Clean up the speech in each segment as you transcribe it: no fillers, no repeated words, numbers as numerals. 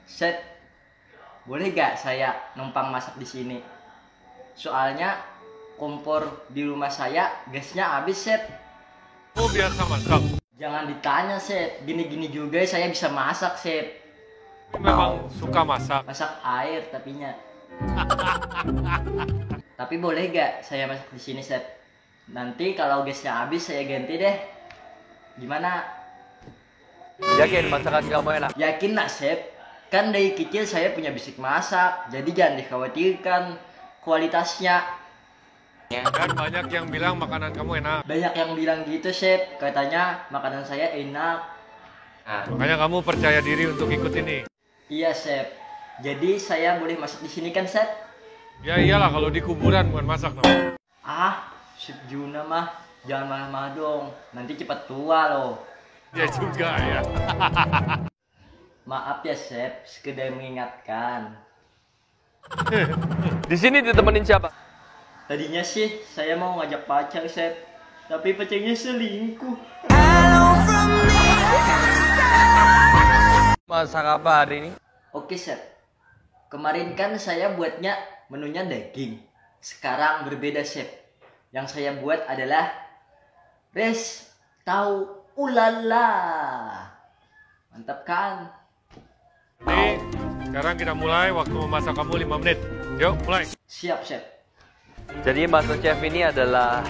Chef, boleh gak saya numpang masak di sini? Soalnya kompor di rumah saya gasnya habis, Chef. Oh, biasa masak. Jangan ditanya, Chef. Gini-gini juga saya bisa masak, Chef. Memang suka masak. Masak air tapinya. Tapi boleh gak saya masak di sini, Chef? Nanti kalau gasnya habis saya ganti deh. Gimana? Yakin masakan kamu enak? Yakin lah, Chef. Kan dari kecil saya punya basic masak, jadi jangan dikhawatirkan kualitasnya. Dan banyak yang bilang makanan kamu enak. Banyak yang bilang gitu, Chef. Katanya makanan saya enak. Makanya kamu percaya diri untuk ikut ini. Iya, Chef. Jadi saya boleh masak di sini kan, Chef? Ya iyalah, kalau di kuburan bukan masak namanya. Chef Juna mah jangan marah-marah dong. Nanti cepat tua loh. Ya juga ya. Maaf ya, Chef. Sekedar mengingatkan. Di sini ditemenin siapa? Tadinya sih saya mau ngajak pacar, Chef. Tapi pacarnya selingkuh. Masak apa hari ini? Oke, Chef. Kemarin kan saya buatnya menunya daging. Sekarang berbeda, Chef. Yang saya buat adalah res tahu ulala. Mantap kan? Nih, sekarang kita mulai. Waktu memasak kamu 5 menit. Yuk, mulai. Siap, Chef. Jadi MasterChef ini adalah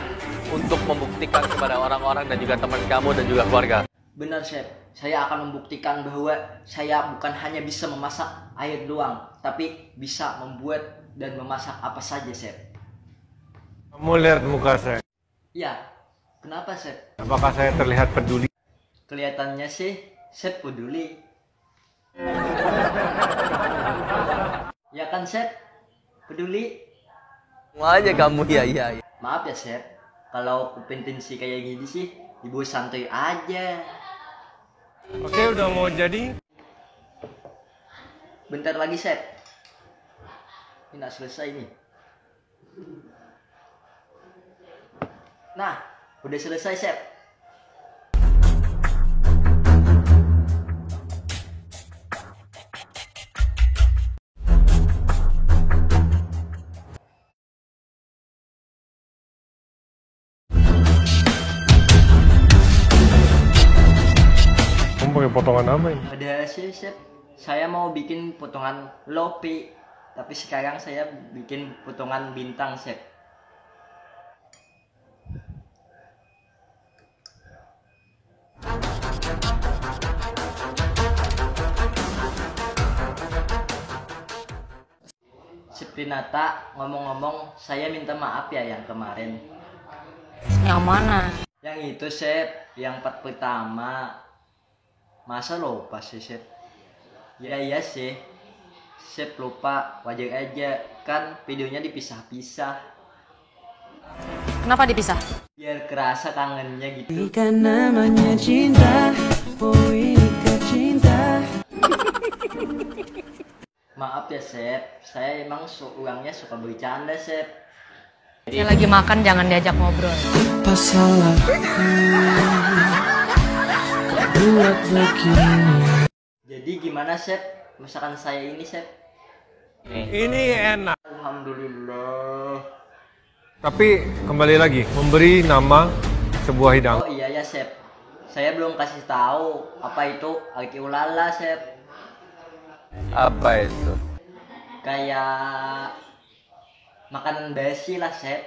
untuk membuktikan kepada orang-orang dan juga teman kamu dan juga keluarga. Benar, Chef. Saya akan membuktikan bahwa saya bukan hanya bisa memasak air doang, tapi bisa membuat dan memasak apa saja, Chef. Kamu lihat muka saya. Ya, kenapa, Chef? Apakah saya terlihat peduli? Kelihatannya sih, Chef peduli. Ya kan, Chef? Peduli? Mau aja kamu, ya. Maaf ya, Chef. Kalau kompetensi kayak gini sih, ibu santai aja. Oke, udah mau jadi. Bentar lagi, Chef. Ini nggak selesai nih. Nah, udah selesai, Chef. Kamu pakai potongan apa ini? Ada sih, Chef. Saya mau bikin potongan lopi, tapi sekarang saya bikin potongan bintang, Chef. Chef Renata, ngomong-ngomong, saya minta maaf ya yang kemarin. Yang mana? Yang itu, Chef, yang part pertama. Masa lupa sih, Chef? Ya iya sih. Chef lupa, wajar aja. Kan videonya dipisah-pisah. Kenapa dipisah? Biar kerasa kangennya gitu. Kan namanya cinta, oh inikah cinta. Maaf ya, Chef. Saya emang orangnya suka bercanda, Chef. Saya lagi makan, jangan diajak ngobrol. Apa salahku buat begini? Jadi gimana, Chef? Masakan saya ini, Chef? Ini enak. Alhamdulillah. Tapi kembali lagi, memberi nama sebuah Oh hidangan. iya ya, Chef. Saya belum kasih tahu apa itu arti ulala, Chef. Apa itu? Kayak makanan basi lah, Chef.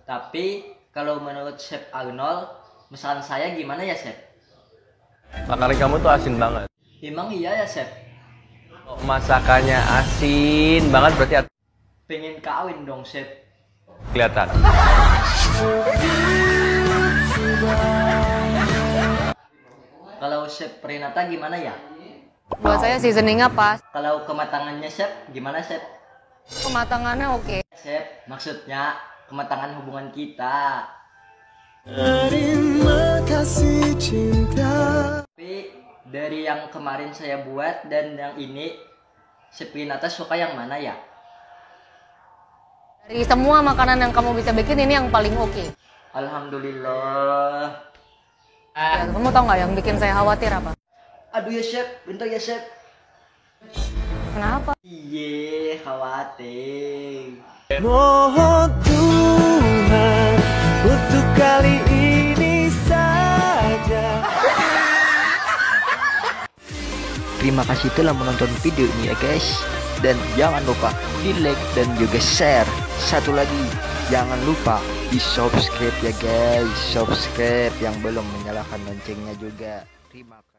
Tapi kalau menurut Chef Arnold, masakan saya gimana ya, Chef? Makanan kamu tuh asin banget. Emang iya ya, Chef? Masakannya asin banget berarti Pengen kawin dong, Chef. kelihatan. Kalau Chef Renata gimana ya? Buat saya seasoningnya pas. Kalau kematangannya, Chef, gimana, Chef? Kematangannya oke. Chef, maksudnya kematangan hubungan kita. Terima kasih cinta. Tapi dari yang kemarin saya buat dan yang ini, Chef Renata suka yang mana ya? Dari semua makanan yang kamu bisa bikin, ini yang paling oke. Alhamdulillah. Ya, kamu tahu nggak yang bikin saya khawatir apa? Aduh ya chef, bentar ya chef. Kenapa? Iye, khawatir. Mohon Tuhan untuk kali ini saja. Terima kasih telah menonton video ini ya guys. Dan jangan lupa di like dan juga share. Satu lagi, jangan lupa di subscribe ya guys. Subscribe yang belum menyalakan loncengnya juga. Terima kasih.